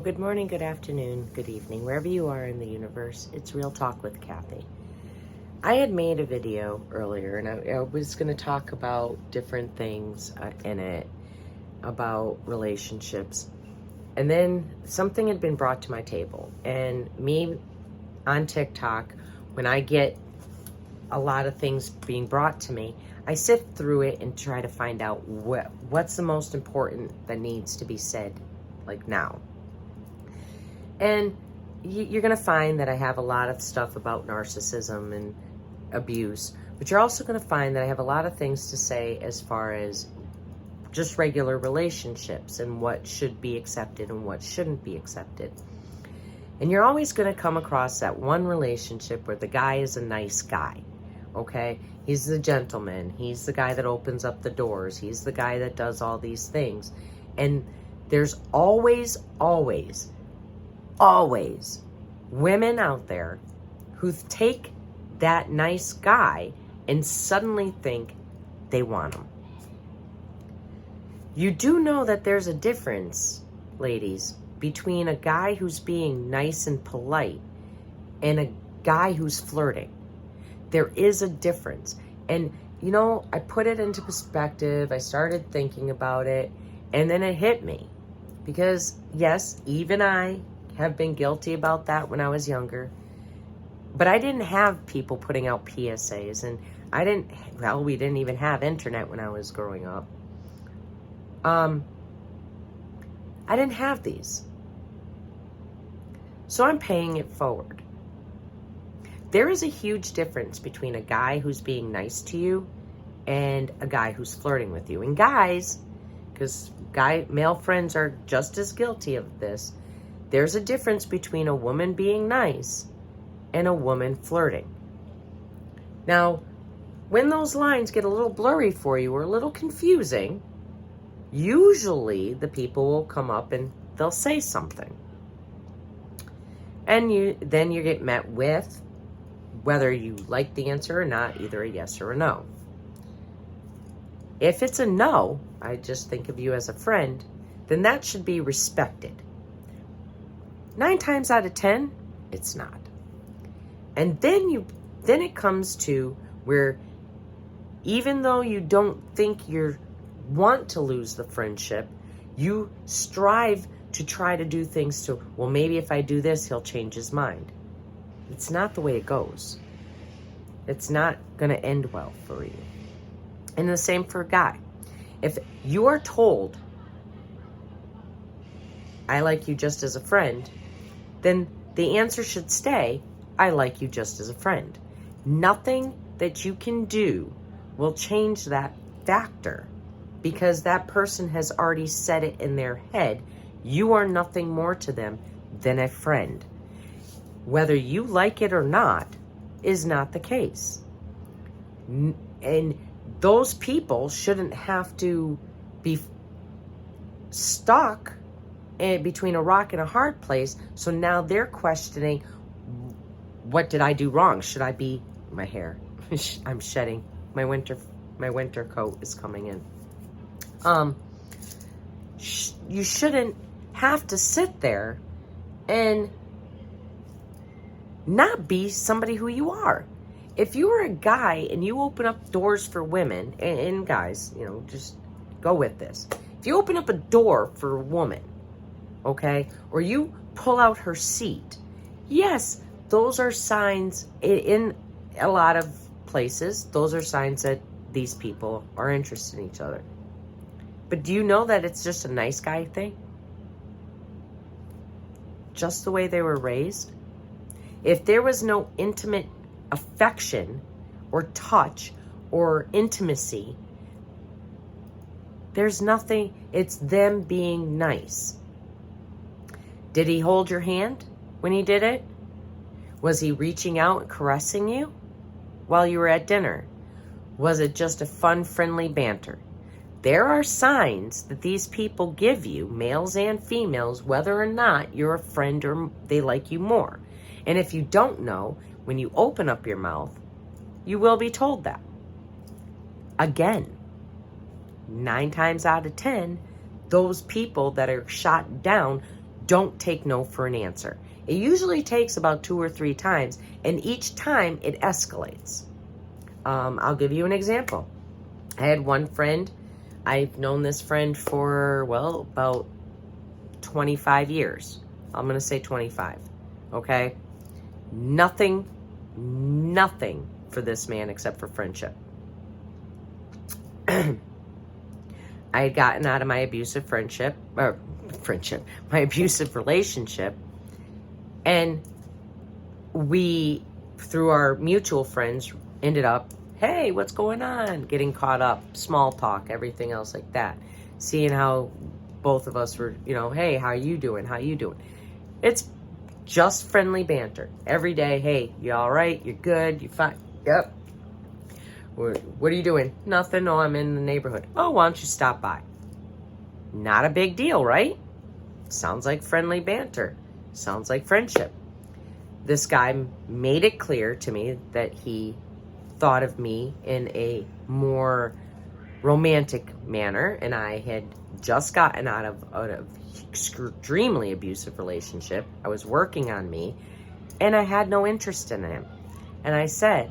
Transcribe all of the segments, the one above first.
good morning, good afternoon, good evening, wherever you are in the universe. It's Real Talk with Kathy. I had made a video earlier, and I was going to talk about different things in it, about relationships. And then something had been brought to my table. And me on TikTok, when I get a lot of things being brought to me, I sift through it and try to find out what's the most important that needs to be said, like now. And you're going to find that I have a lot of stuff about narcissism and abuse, but you're also going to find that I have a lot of things to say as far as just regular relationships and what should be accepted and what shouldn't be accepted. And you're always going to come across that one relationship where the guy is a nice guy, okay? He's the gentleman. He's the guy that opens up the doors. He's the guy that does all these things. And there's always women out there who take that nice guy and suddenly think they want him. You do know that there's a difference, ladies, between a guy who's being nice and polite and a guy who's flirting. There is a difference. And, you know, I put it into perspective. I started thinking about it, and then it hit me. Because, yes, even I have been guilty about that when I was younger. But I didn't have people putting out PSAs, and we didn't even have internet when I was growing up. I didn't have these. So I'm paying it forward. There is a huge difference between a guy who's being nice to you and a guy who's flirting with you. And guys, because male friends are just as guilty of this, there's a difference between a woman being nice and a woman flirting. Now, when those lines get a little blurry for you or a little confusing, usually the people will come up and they'll say something. And then you get met with, whether you like the answer or not, either a yes or a no. If it's a no, I just think of you as a friend, then that should be respected. 9 times out of 10, it's not. And then it comes to where even though you don't think you want to lose the friendship, you strive to try to do things to, well, maybe if I do this, he'll change his mind. It's not the way it goes. It's not going to end well for you. And the same for a guy. If you are told, I like you just as a friend, then the answer should stay, I like you just as a friend. Nothing that you can do will change that factor because that person has already said it in their head. You are nothing more to them than a friend. Whether you like it or not is not the case. And those people shouldn't have to be stuck between a rock and a hard place. So now they're questioning, what did I do wrong? Should I be, my hair, I'm shedding. My winter coat is coming in. You shouldn't have to sit there and not be somebody who you are. If you are a guy and you open up doors for women, and guys, you know, just go with this. If you open up a door for a woman, okay, or you pull out her seat, yes, those are signs in a lot of places. Those are signs that these people are interested in each other. But do you know that it's just a nice guy thing? Just the way they were raised? If there was no intimate affection or touch or intimacy, there's nothing. It's them being nice. Did he hold your hand when he did it? Was he reaching out and caressing you while you were at dinner? Was it just a fun, friendly banter? There are signs that these people give you, males and females, whether or not you're a friend or they like you more. And if you don't know, when you open up your mouth, you will be told that. Again, 9 times out of 10, those people that are shot down don't take no for an answer. It usually takes about 2 or 3 times, and each time it escalates. I'll give you an example. I had one friend. I've known this friend for, well, about 25 years. I'm going to say 25. Okay? Nothing for this man except for friendship. I had gotten out of my abusive my abusive relationship, and we, through our mutual friends, ended up, hey, what's going on? Getting caught up, small talk, everything else like that. Seeing how both of us were, hey, how you doing? How you doing? It's just friendly banter. Every day, hey, you all right? You're good? You fine? Yep. What are you doing? Nothing. Oh, I'm in the neighborhood. Oh, why don't you stop by? Not a big deal, right? Sounds like friendly banter. Sounds like friendship. This guy made it clear to me that he thought of me in a more romantic manner, and I had just gotten out of an extremely abusive relationship. I was working on me, and I had no interest in him. And I said,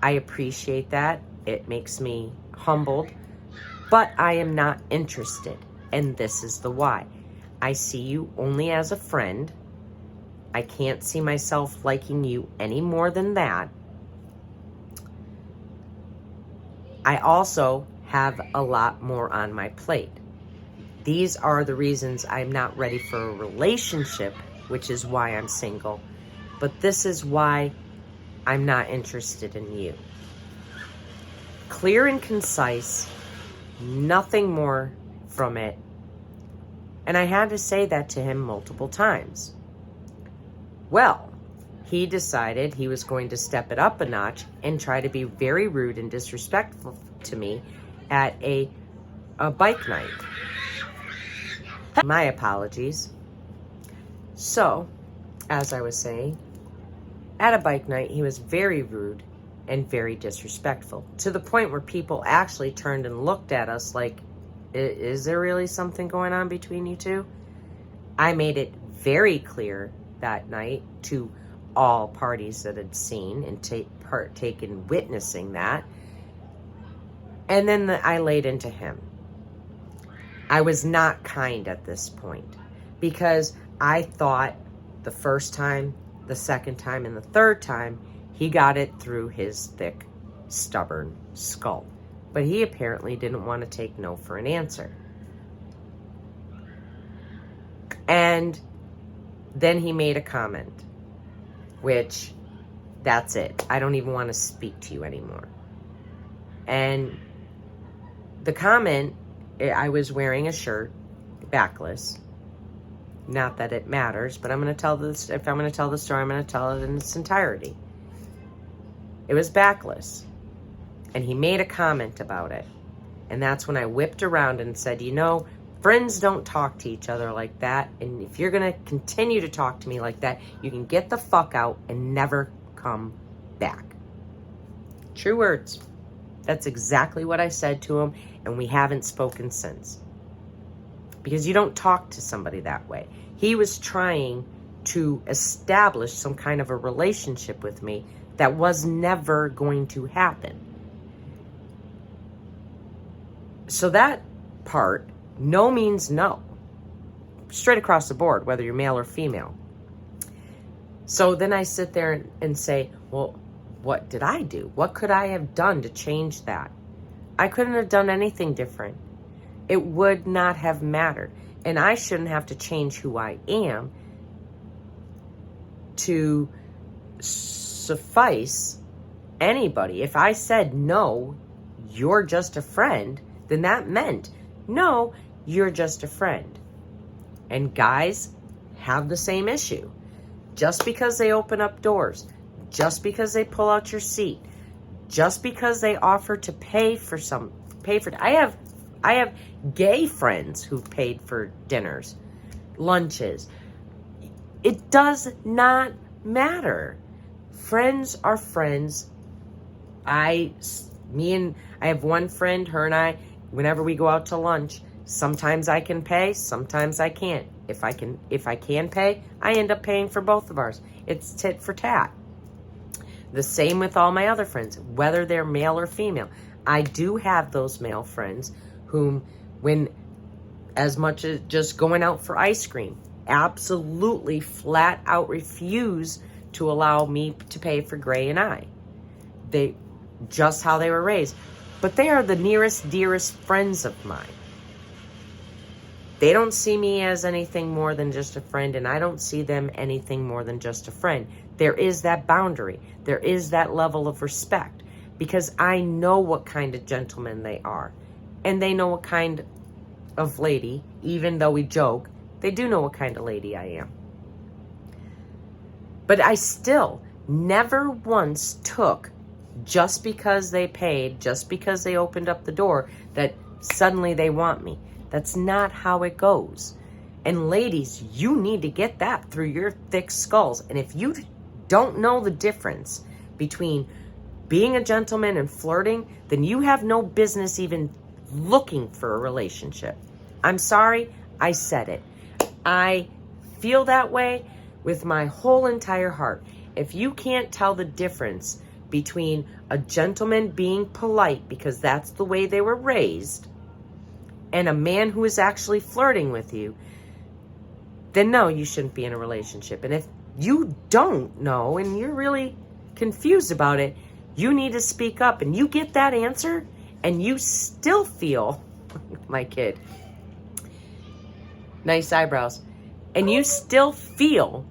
I appreciate that. It makes me humbled, but I am not interested. And this is the why. I see you only as a friend. I can't see myself liking you any more than that. I also have a lot more on my plate. These are the reasons I'm not ready for a relationship, which is why I'm single. But this is why I'm not interested in you. Clear and concise, nothing more from it. And I had to say that to him multiple times. Well, he decided he was going to step it up a notch and try to be very rude and disrespectful to me at a bike night. My apologies. So, as I was saying, at a bike night, he was very rude and very disrespectful, to the point where people actually turned and looked at us like, is there really something going on between you two? I made it very clear that night to all parties that had seen and taken witnessing that. And then I laid into him. I was not kind at this point, because I thought the first time, the second time, and the third time, he got it through his thick, stubborn skull. But he apparently didn't want to take no for an answer. And then he made a comment, which, that's it. I don't even want to speak to you anymore. And the comment, I was wearing a shirt, backless. Not that it matters, but I'm going to tell this. If I'm going to tell the story, I'm going to tell it in its entirety. It was backless. And he made a comment about it. And that's when I whipped around and said, friends don't talk to each other like that. And if you're going to continue to talk to me like that, you can get the fuck out and never come back. True words. That's exactly what I said to him. And we haven't spoken since. Because you don't talk to somebody that way. He was trying to establish some kind of a relationship with me that was never going to happen. So that part, no means no. Straight across the board, whether you're male or female. So then I sit there and say, well, what did I do? What could I have done to change that? I couldn't have done anything different. It would not have mattered. And I shouldn't have to change who I am to suffice anybody. If I said, no, you're just a friend, then that meant, no, you're just a friend. And guys have the same issue. Just because they open up doors, just because they pull out your seat, just because they offer to pay for I have gay friends who've paid for dinners, lunches. It does not matter. Friends are friends. I have one friend, her and I, whenever we go out to lunch, Sometimes I can pay, sometimes I can't. If I can pay, I end up paying for both of ours. It's tit for tat. The same with all my other friends, whether they're male or female. I do have those male friends whom, when as much as just going out for ice cream, absolutely flat out refuse to allow me to pay for Gray and I. They, just how they were raised. But they are the nearest, dearest friends of mine. They don't see me as anything more than just a friend, and I don't see them anything more than just a friend. There is that boundary. There is that level of respect, because I know what kind of gentlemen they are. And they know what kind of lady, even though we joke, they do know what kind of lady I am. But I still never once took, just because they paid, just because they opened up the door, that suddenly they want me. That's not how it goes. And ladies, you need to get that through your thick skulls. And if you don't know the difference between being a gentleman and flirting, then you have no business even looking for a relationship. I'm sorry, I said it. I feel that way with my whole entire heart. If you can't tell the difference between a gentleman being polite because that's the way they were raised, and a man who is actually flirting with you, then no, you shouldn't be in a relationship. And if you don't know and you're really confused about it, you need to speak up. And you get that answer and you still feel, my kid, nice eyebrows, and you still feel,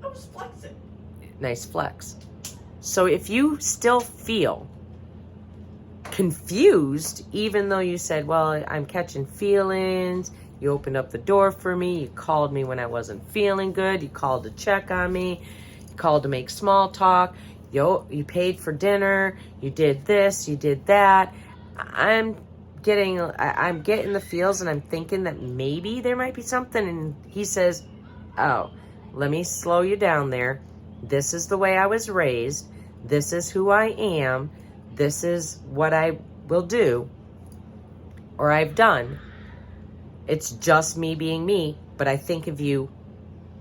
I was flexing. Nice flex. So if you still feel confused, even though you said, well, I'm catching feelings, you opened up the door for me, you called me when I wasn't feeling good, you called to check on me, you called to make small talk, you paid for dinner, you did this, you did that. I'm getting the feels, and I'm thinking that maybe there might be something. And he says, oh, let me slow you down there. This is the way I was raised. This is who I am. This is what I will do, or I've done. It's just me being me, but I think of you,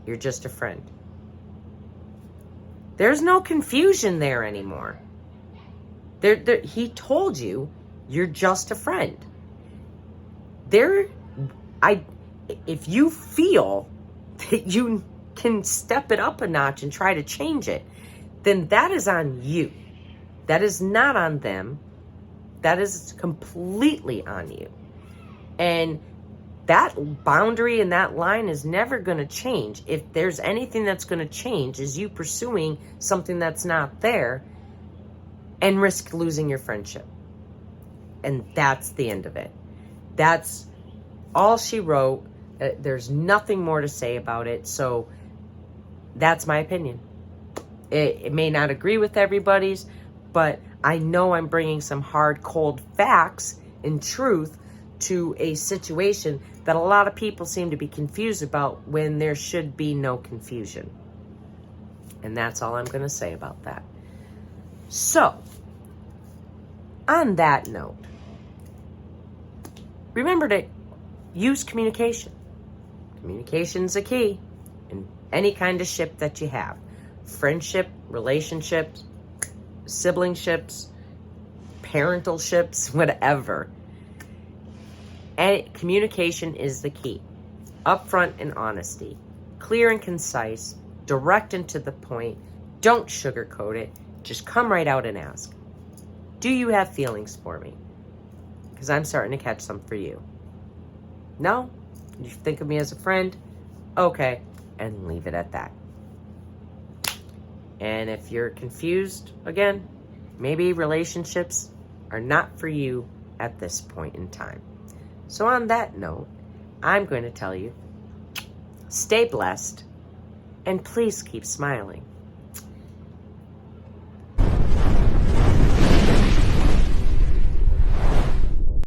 you're just a friend. There's no confusion there anymore. He told you, you're just a friend. If you feel that you can step it up a notch and try to change it, then that is on you. That is not on them. That is completely on you. And that boundary and that line is never going to change. If there's anything that's going to change, is you pursuing something that's not there and risk losing your friendship. And that's the end of it. That's all she wrote. There's nothing more to say about it. So that's my opinion. It may not agree with everybody's, but I know I'm bringing some hard, cold facts and truth to a situation that a lot of people seem to be confused about when there should be no confusion. And that's all I'm going to say about that. So, on that note, remember to use communication. Communication's a key in any kind of ship that you have. Friendship, relationships, siblingships, parental ships, whatever. And communication is the key. Upfront and honesty. Clear and concise. Direct and to the point. Don't sugarcoat it. Just come right out and ask. Do you have feelings for me? Because I'm starting to catch some for you. No? You think of me as a friend? Okay. And leave it at that. And if you're confused, again, maybe relationships are not for you at this point in time. So on that note, I'm going to tell you, stay blessed, and please keep smiling.